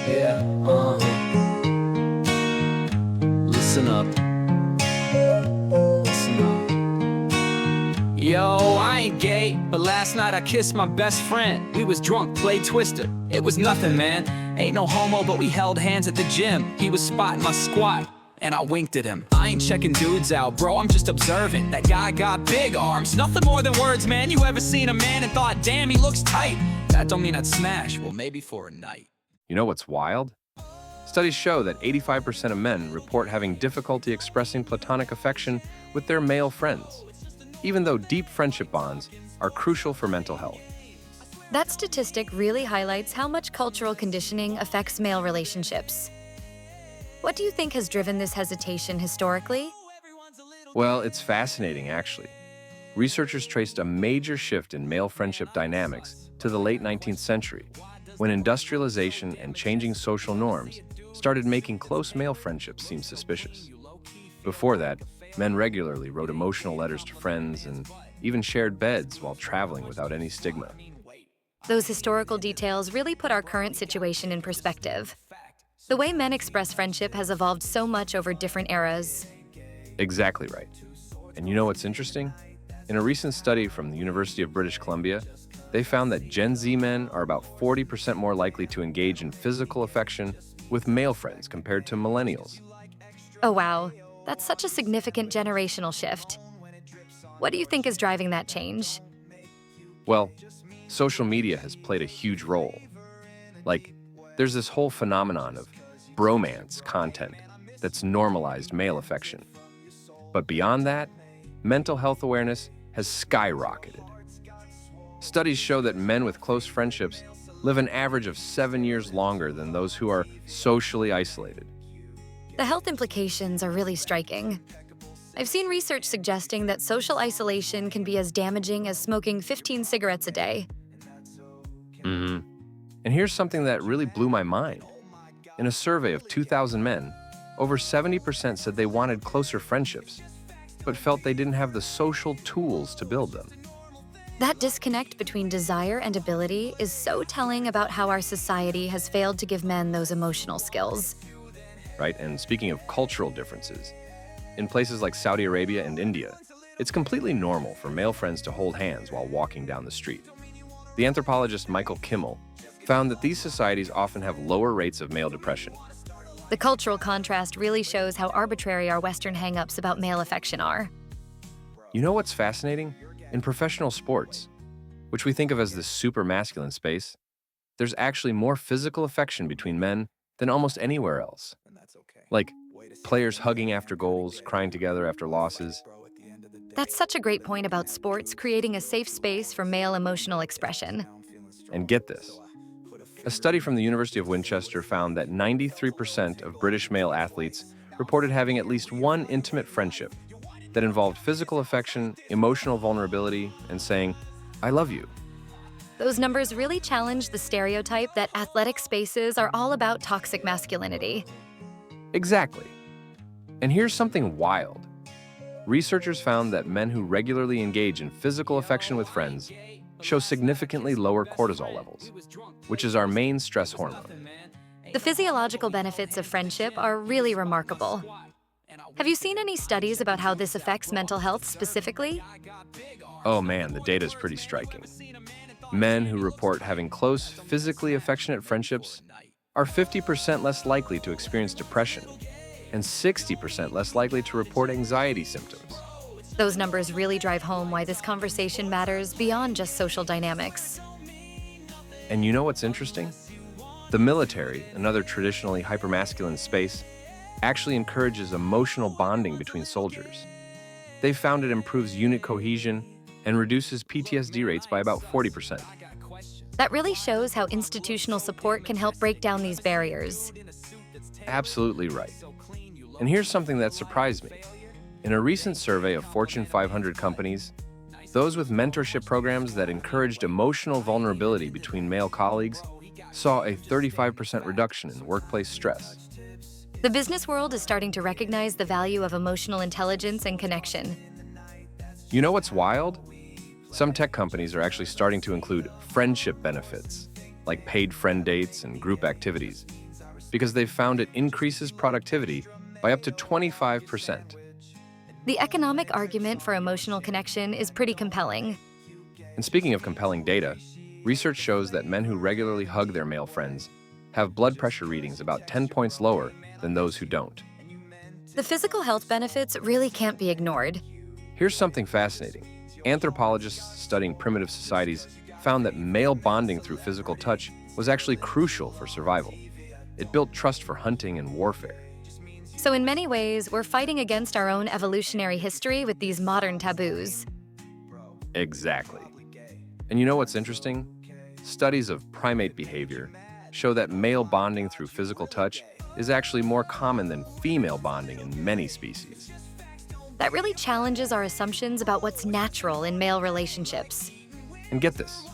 Yeah, listen up. Listen up. Yo, I ain't gay, but last night I kissed my best friend. We was drunk, played Twister. It was nothing, man. Ain't no homo, but we held hands at the gym. He was spotting my squat, and I winked at him. I ain't checking dudes out, bro, I'm just observing. That guy got big arms, nothing more than words, man. You ever seen a man and thought, damn, he looks tight? That don't mean I'd smash, well, maybe for a night. You know what's wild? Studies show that 85% of men report having difficulty expressing platonic affection with their male friends, even though deep friendship bonds are crucial for mental health. That statistic really highlights how much cultural conditioning affects male relationships. What do you think has driven this hesitation historically? Well, it's fascinating, actually. Researchers traced a major shift in male friendship dynamics to the late 19th century, when industrialization and changing social norms started making close male friendships seem suspicious. Before that, men regularly wrote emotional letters to friends and even shared beds while traveling without any stigma. Those historical details really put our current situation in perspective. The way men express friendship has evolved so much over different eras. Exactly right. And you know what's interesting? In a recent study from the University of British Columbia, they found that Gen Z men are about 40% more likely to engage in physical affection with male friends compared to millennials. Oh wow, that's such a significant generational shift. What do you think is driving that change? Well, social media has played a huge role. Like, there's this whole phenomenon of bromance content that's normalized male affection. But beyond that, mental health awareness has skyrocketed. Studies show that men with close friendships live an average of 7 years longer than those who are socially isolated. The health implications are really striking. I've seen research suggesting that social isolation can be as damaging as smoking 15 cigarettes a day. And here's something that really blew my mind. In a survey of 2,000 men, over 70% said they wanted closer friendships, but felt they didn't have the social tools to build them. That disconnect between desire and ability is so telling about how our society has failed to give men those emotional skills. Right? And speaking of cultural differences, in places like Saudi Arabia and India, it's completely normal for male friends to hold hands while walking down the street. The anthropologist Michael Kimmel found that these societies often have lower rates of male depression. The cultural contrast really shows how arbitrary our Western hang-ups about male affection are. You know what's fascinating? In professional sports, which we think of as the super masculine space, there's actually more physical affection between men than almost anywhere else. Like players hugging after goals, crying together after losses. That's such a great point about sports creating a safe space for male emotional expression. And get this. A study from the University of Winchester found that 93% of British male athletes reported having at least one intimate friendship that involved physical affection, emotional vulnerability, and saying, "I love you." Those numbers really challenge the stereotype that athletic spaces are all about toxic masculinity. Exactly. And here's something wild. Researchers found that men who regularly engage in physical affection with friends show significantly lower cortisol levels, which is our main stress hormone. The physiological benefits of friendship are really remarkable. Have you seen any studies about how this affects mental health specifically? Oh man, the data is pretty striking. Men who report having close, physically affectionate friendships are 50% less likely to experience depression and 60% less likely to report anxiety symptoms. Those numbers really drive home why this conversation matters beyond just social dynamics. And you know what's interesting? The military, another traditionally hypermasculine space, actually encourages emotional bonding between soldiers. They found it improves unit cohesion and reduces PTSD rates by about 40%. That really shows how institutional support can help break down these barriers. Absolutely right. And here's something that surprised me. In a recent survey of Fortune 500 companies, those with mentorship programs that encouraged emotional vulnerability between male colleagues saw a 35% reduction in workplace stress. The business world is starting to recognize the value of emotional intelligence and connection. You know what's wild? Some tech companies are actually starting to include friendship benefits, like paid friend dates and group activities, because they've found it increases productivity by up to 25%. The economic argument for emotional connection is pretty compelling. And speaking of compelling data, research shows that men who regularly hug their male friends have blood pressure readings about 10 points lower than those who don't. The physical health benefits really can't be ignored. Here's something fascinating. Anthropologists studying primitive societies found that male bonding through physical touch was actually crucial for survival. It built trust for hunting and warfare. So in many ways, we're fighting against our own evolutionary history with these modern taboos. Exactly. And you know what's interesting? Studies of primate behavior show that male bonding through physical touch is actually more common than female bonding in many species. That really challenges our assumptions about what's natural in male relationships. And get this,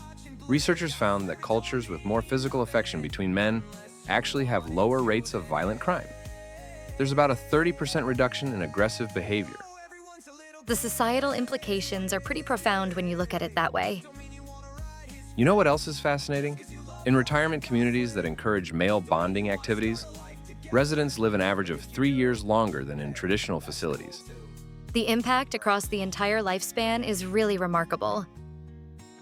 researchers found that cultures with more physical affection between men actually have lower rates of violent crime. There's about a 30% reduction in aggressive behavior. The societal implications are pretty profound when you look at it that way. You know what else is fascinating? In retirement communities that encourage male bonding activities, residents live an average of 3 years longer than in traditional facilities. The impact across the entire lifespan is really remarkable.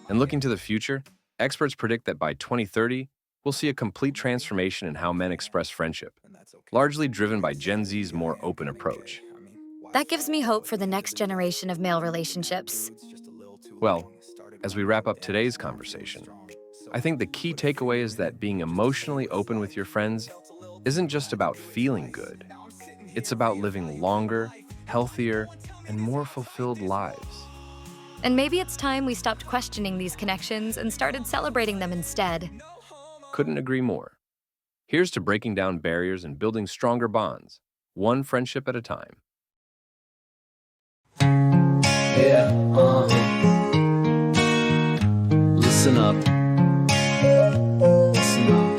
And looking to the future, experts predict that by 2030, we'll see a complete transformation in how men express friendship, largely driven by Gen Z's more open approach. That gives me hope for the next generation of male relationships. Well, as we wrap up today's conversation, I think the key takeaway is that being emotionally open with your friends isn't just about feeling good. It's about living longer, healthier, and more fulfilled lives. And maybe it's time we stopped questioning these connections and started celebrating them instead. Couldn't agree more. Here's to breaking down barriers and building stronger bonds, one friendship at a time. Yeah, listen up. Listen up.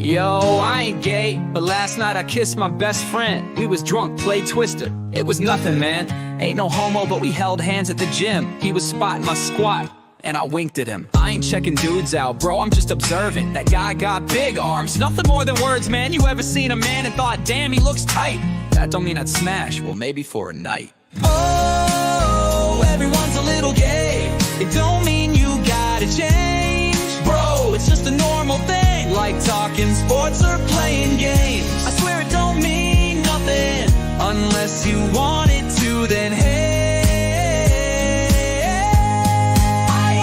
Yo, I ain't gay, but last night I kissed my best friend. We was drunk, played Twister. It was nothing, man. Ain't no homo, but we held hands at the gym. He was spotting my squat, and I winked at him. I ain't checking dudes out, bro, I'm just observing. That guy got big arms, nothing more than words, man. You ever seen a man and thought, damn, he looks tight? That don't mean I'd smash, well, maybe for a night. Oh, everyone's a little gay. It don't mean you gotta change, bro, it's just a normal thing. Like talking sports or playing games. I swear it don't mean nothing unless you want it to, then hey,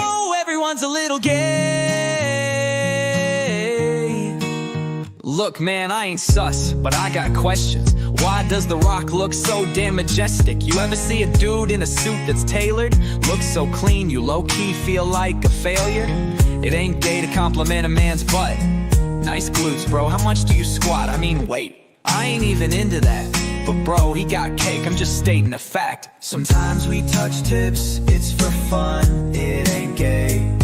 oh, everyone's a little gay. Look, man, I ain't sus, but I got questions. Why does The Rock look so damn majestic? You ever see a dude in a suit that's tailored? Looks so clean, you low-key feel like a failure? It ain't gay to compliment a man's butt. Nice glutes, bro, how much do you squat? I mean, wait, I ain't even into that. But bro, he got cake, I'm just stating a fact. Sometimes we touch tips, it's for fun, it ain't gay.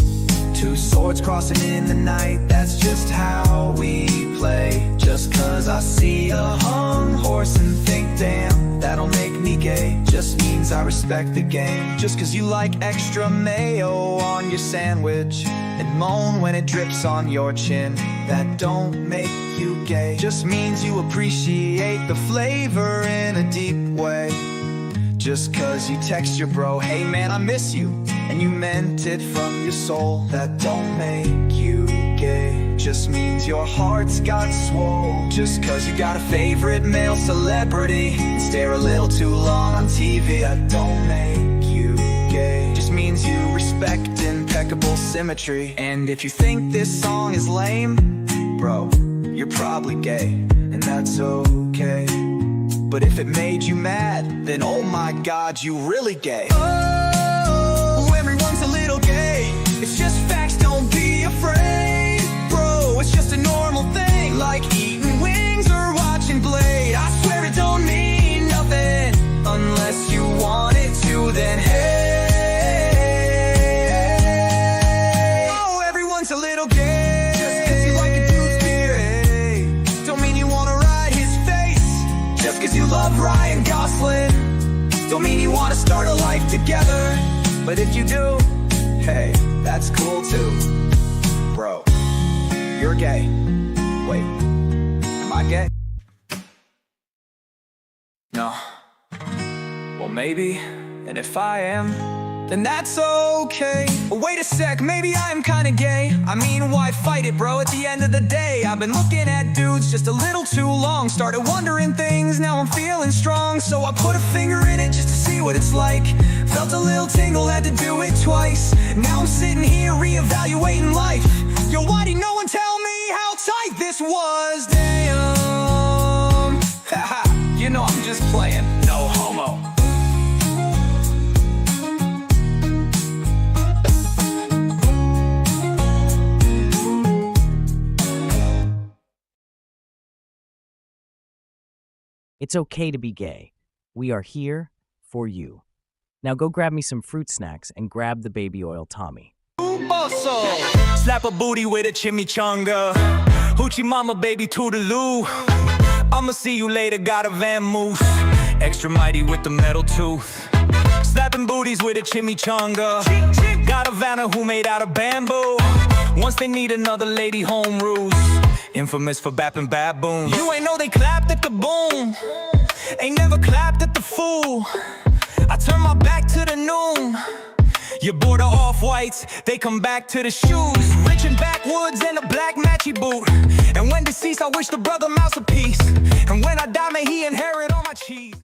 Two swords crossing in the night, that's just how we play. Just cause I see a hung horse and think, damn, that'll make me gay, just means I respect the game. Just cause you like extra mayo on your sandwich and moan when it drips on your chin, that don't make you gay, just means you appreciate the flavor in a deep way. Just cause you text your bro, hey man, I miss you, and you meant it from your soul, that don't make you gay, just means your heart's got swole. Just cause you got a favorite male celebrity and stare a little too long on TV, that don't make you gay, just means you respect impeccable symmetry. And if you think this song is lame, bro, you're probably gay, and that's okay. But if it made you mad, then oh my god, you really gay. Oh, everyone's a little gay. It's just facts, don't be afraid, bro, it's just a normal thing. Like eating wings or watching Blade. I swear it don't mean nothing unless you want it to, then hey, oh, everyone's a little gay. Just cause you like a dude's beard, hey, don't mean you wanna ride his face. Just cause you love Ryan Gosling, don't mean you wanna start a life together. But if you do, hey, that's cool too. Bro, you're gay. Wait. Am I gay? No. Well, maybe. And if I am, then that's okay. But wait a sec, maybe I'm kinda gay. I mean, why fight it, bro? At the end of the day, I've been looking at dudes just a little too long. Started wondering things, now I'm feeling strong. So I put a finger in it just to see what it's like. Felt a little tingle, had to do it twice. Now I'm sitting here reevaluating life. Yo, why did no one tell me how tight this was? Damn. Haha, you know I'm just playing. No homo. It's okay to be gay. We are here for you. Now go grab me some fruit snacks and grab the baby oil Tommy. Bosso. Slap a booty with a chimichanga. Hoochie mama, baby, toodaloo. I'ma see you later, got a vamoose. Extra mighty with the metal tooth. Slapping booties with a chimichanga. Got a vanna who made out of bamboo. Once they need another lady, home rules. Infamous for bapping baboons. You ain't know they clapped at the boom. Ain't never clapped at the fool. I turn my back to the noon. You bored of off-whites, they come back to the shoes. Rich and backwoods and a black matchy boot. And when deceased, I wish the brother mouse a piece. And when I die, may he inherit all my cheese.